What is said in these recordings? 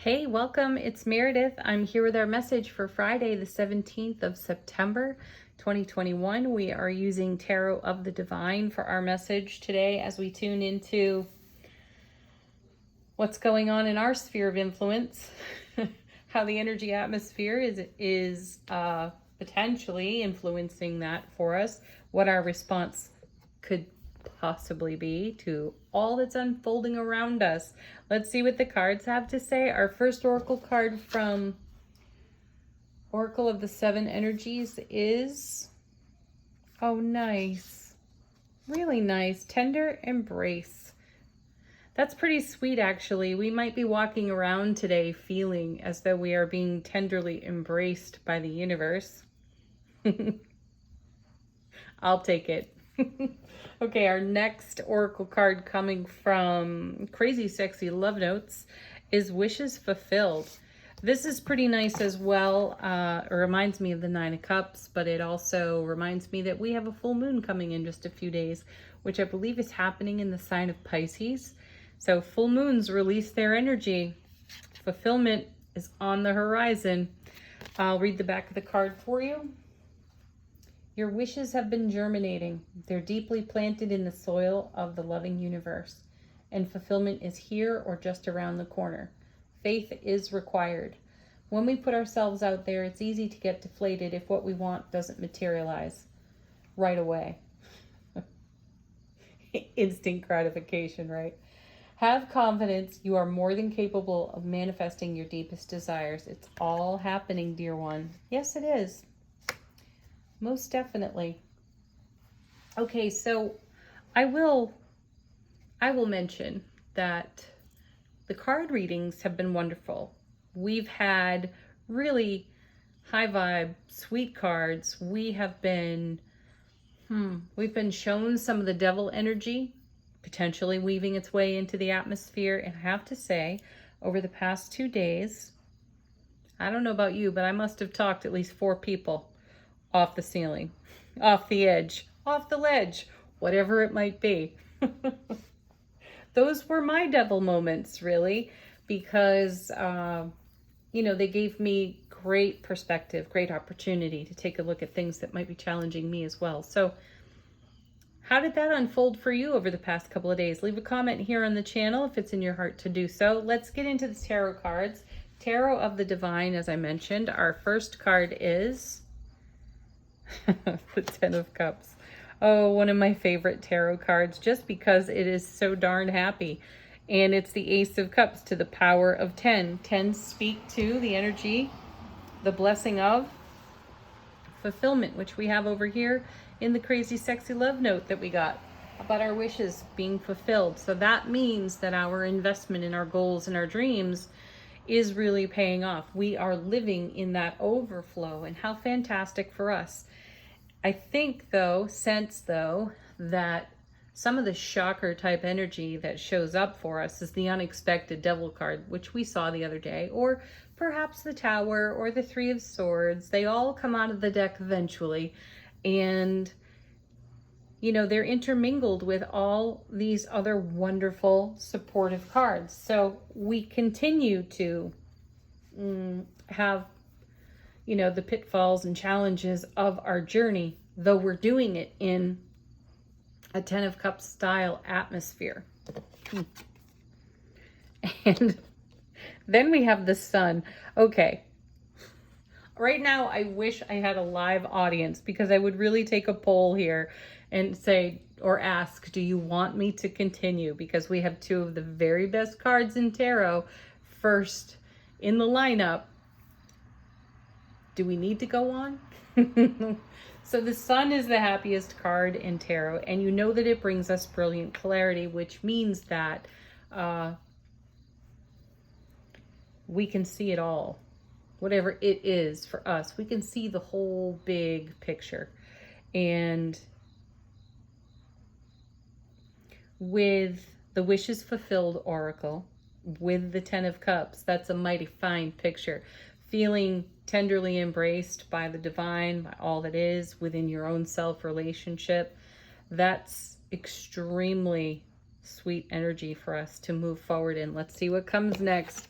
Hey, welcome. It's Meredith. I'm here with our message for Friday, the 17th of September, 2021. We are using Tarot of the Divine for our message today as we tune into what's going on in our sphere of influence, how the energy atmosphere is potentially influencing that for us, what our response could possibly be to all that's unfolding around us. Let's see what the cards have to say. Our first oracle card from Oracle of the Seven Energies is, oh, nice. Really nice. Tender Embrace. That's pretty sweet, actually. We might be walking around today feeling as though we are being tenderly embraced by the universe. I'll take it. Okay, our next oracle card coming from Crazy Sexy Love Notes is Wishes Fulfilled. This is pretty nice as well. It reminds me of the Nine of Cups, but it also reminds me that we have a full moon coming in just a few days, which I believe is happening in the sign of Pisces. So full moons release their energy. Fulfillment is on the horizon. I'll read the back of the card for you. Your wishes have been germinating. They're deeply planted in the soil of the loving universe, and fulfillment is here or just around the corner. Faith is required. When we put ourselves out there, it's easy to get deflated if what we want doesn't materialize right away. Instant gratification, right? Have confidence. You are more than capable of manifesting your deepest desires. It's all happening, dear one. Yes, it is. Most definitely. Okay, so I will mention that the card readings have been wonderful. We've had really high vibe, sweet cards. We've been shown some of the devil energy potentially weaving its way into the atmosphere. And I have to say, over the past 2 days, I don't know about you, but I must have talked to at least 4 people off the ceiling, off the edge, off the ledge, whatever it might be. Those were my devil moments, really, because, they gave me great perspective, great opportunity to take a look at things that might be challenging me as well. So how did that unfold for you over the past couple of days? Leave a comment here on the channel if it's in your heart to do so. Let's get into the tarot cards. Tarot of the Divine, as I mentioned. Our first card is the Ten of Cups. Oh, one of my favorite tarot cards, just because it is so darn happy. And it's the Ace of Cups to the power of 10. 10 speak to the energy, the blessing of fulfillment, which we have over here in the Crazy Sexy Love Note that we got about our wishes being fulfilled. So that means that our investment in our goals and our dreams is really paying off. We are living in that overflow, and how fantastic for us. I think though, that some of the shocker type energy that shows up for us is the unexpected devil card, which we saw the other day, or perhaps the Tower or the Three of Swords. They all come out of the deck eventually, and they're intermingled with all these other wonderful supportive cards. So we continue to have the pitfalls and challenges of our journey, though we're doing it in a Ten of Cups style atmosphere. And then we have the Sun. Okay. Right now, I wish I had a live audience, because I would really take a poll here and say, or ask, do you want me to continue? Because we have 2 of the very best cards in tarot first in the lineup. Do we need to go on? So the Sun is the happiest card in tarot, and you know that it brings us brilliant clarity, which means that we can see it all. Whatever it is for us, we can see the whole big picture. And with the Wishes Fulfilled Oracle, with the Ten of Cups, that's a mighty fine picture. Feeling tenderly embraced by the divine, by all that is within your own self relationship. That's extremely sweet energy for us to move forward in. Let's see what comes next.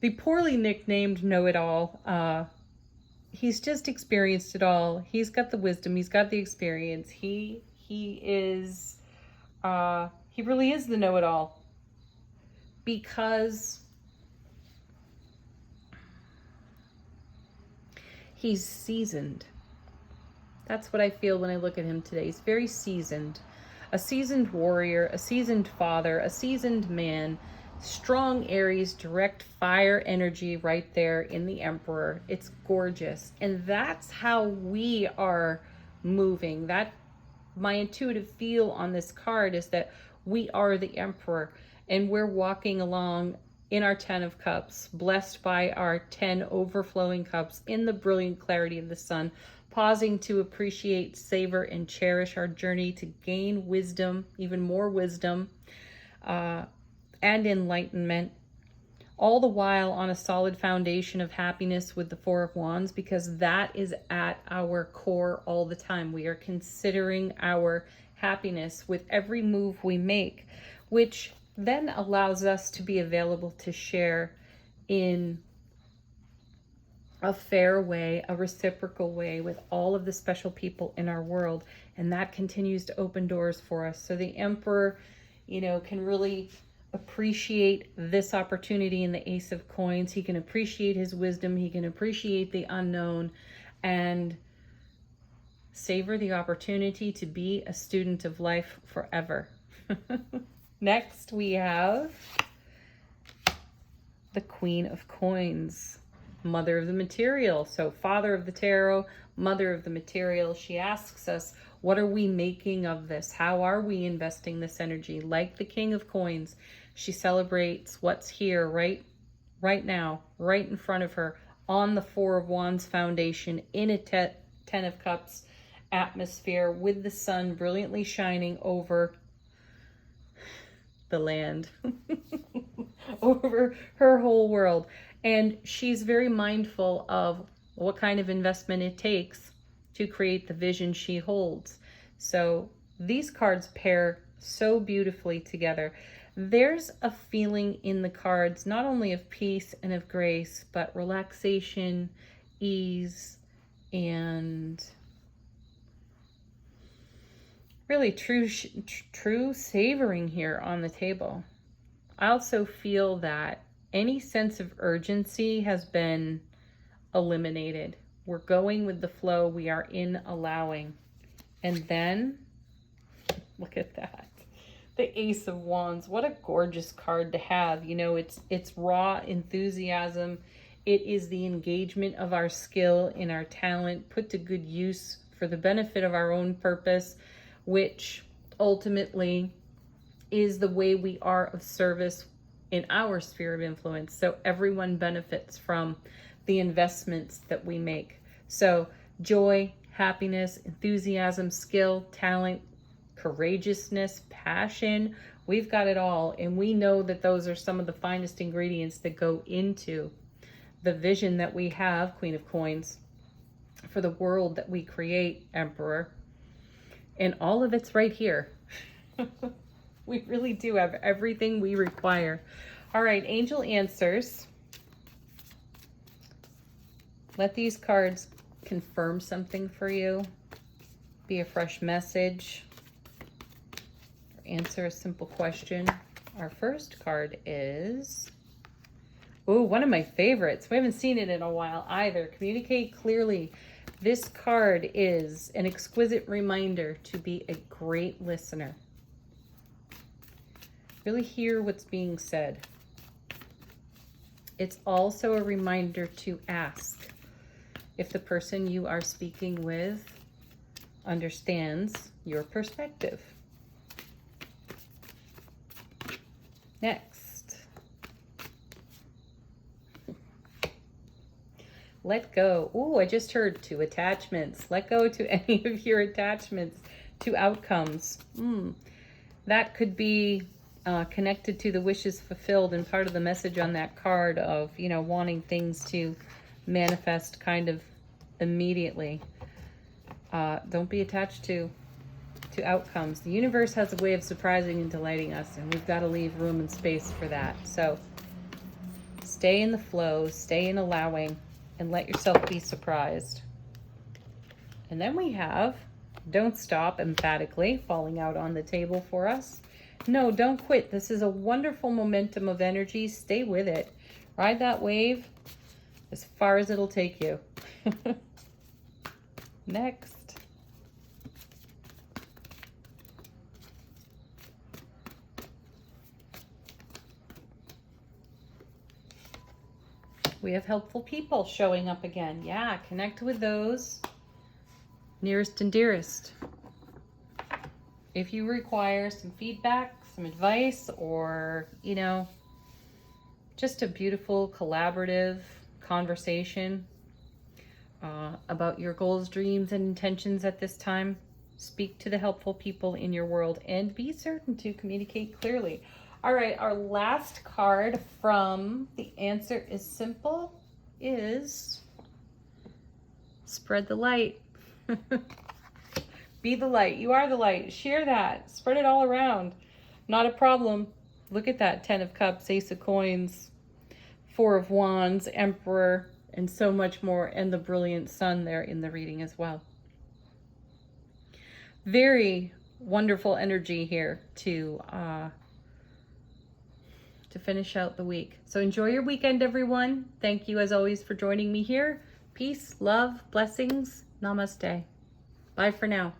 the poorly nicknamed know-it-all. He's just experienced it all. He's got the wisdom. He's got the experience. He is, he really is the know-it-all, because he's seasoned. That's what I feel when I look at him today. He's very seasoned. A seasoned warrior, a seasoned father, a seasoned man. Strong Aries, direct fire energy right there in the Emperor. It's gorgeous. And that's how we are moving. That, my intuitive feel on this card is that we are the Emperor, and we're walking along in our 10 of Cups, blessed by our 10 overflowing cups in the brilliant clarity of the sun, pausing to appreciate, savor, and cherish our journey to gain wisdom, even more wisdom, and enlightenment, all the while on a solid foundation of happiness with the Four of Wands, because that is at our core all the time. We are considering our happiness with every move we make, which then allows us to be available to share in a fair way, a reciprocal way with all of the special people in our world. And that continues to open doors for us. So the Emperor, you know, can really appreciate this opportunity in the Ace of Coins. He can appreciate his wisdom. He can appreciate the unknown and savor the opportunity to be a student of life forever. Next, we have the Queen of Coins, Mother of the Material. So Father of the Tarot, Mother of the Material. She asks us, what are we making of this? How are we investing this energy? Like the King of Coins, she celebrates what's here right now, right in front of her, on the Four of Wands foundation, in a 10 of Cups atmosphere, with the sun brilliantly shining over the land, over her whole world. And she's very mindful of what kind of investment it takes to create the vision she holds. So these cards pair so beautifully together. There's a feeling in the cards, not only of peace and of grace, but relaxation, ease, and really true savoring here on the table. I also feel that any sense of urgency has been eliminated. We're going with the flow. We are in allowing. And then, look at that. The Ace of Wands. What a gorgeous card to have. You know, it's raw enthusiasm. It is the engagement of our skill and our talent put to good use for the benefit of our own purpose, which ultimately is the way we are of service in our sphere of influence. So everyone benefits from the investments that we make. So joy, happiness, enthusiasm, skill, talent, courageousness, passion, we've got it all. And we know that those are some of the finest ingredients that go into the vision that we have, Queen of Coins, for the world that we create, Emperor. And all of it's right here. We really do have everything we require. All right, angel answers. Let these cards confirm something for you. Be a fresh message. Or answer a simple question. Our first card is, oh, one of my favorites. We haven't seen it in a while either. Communicate clearly. This card is an exquisite reminder to be a great listener. Really hear what's being said. It's also a reminder to ask if the person you are speaking with understands your perspective. Next. Let go. Oh, I just heard to attachments. Let go to any of your attachments to outcomes. That could be connected to the wishes fulfilled, and part of the message on that card of, you know, wanting things to manifest kind of immediately. Don't be attached to outcomes. The universe has a way of surprising and delighting us, and we've got to leave room and space for that. So stay in the flow, stay in allowing, and let yourself be surprised. And then we have don't stop, emphatically, falling out on the table for us. No, don't quit. This is a wonderful momentum of energy. Stay with it. Ride that wave as far as it'll take you. Next. We have helpful people showing up again. Yeah, connect with those nearest and dearest. If you require some feedback, some advice, or, you know, just a beautiful collaborative conversation about your goals, dreams, and intentions at this time, speak to the helpful people in your world and be certain to communicate clearly. All right, our last card from The Answer is Simple is spread the light. Be the light. You are the light. Share that. Spread it all around. Not a problem. Look at that. 10 of Cups, Ace of Coins, 4 of Wands, Emperor, and so much more. And the brilliant Sun there in the reading as well. Very wonderful energy here to finish out the week. So enjoy your weekend, everyone. Thank you as always for joining me here. Peace, love, blessings. Namaste. Bye for now.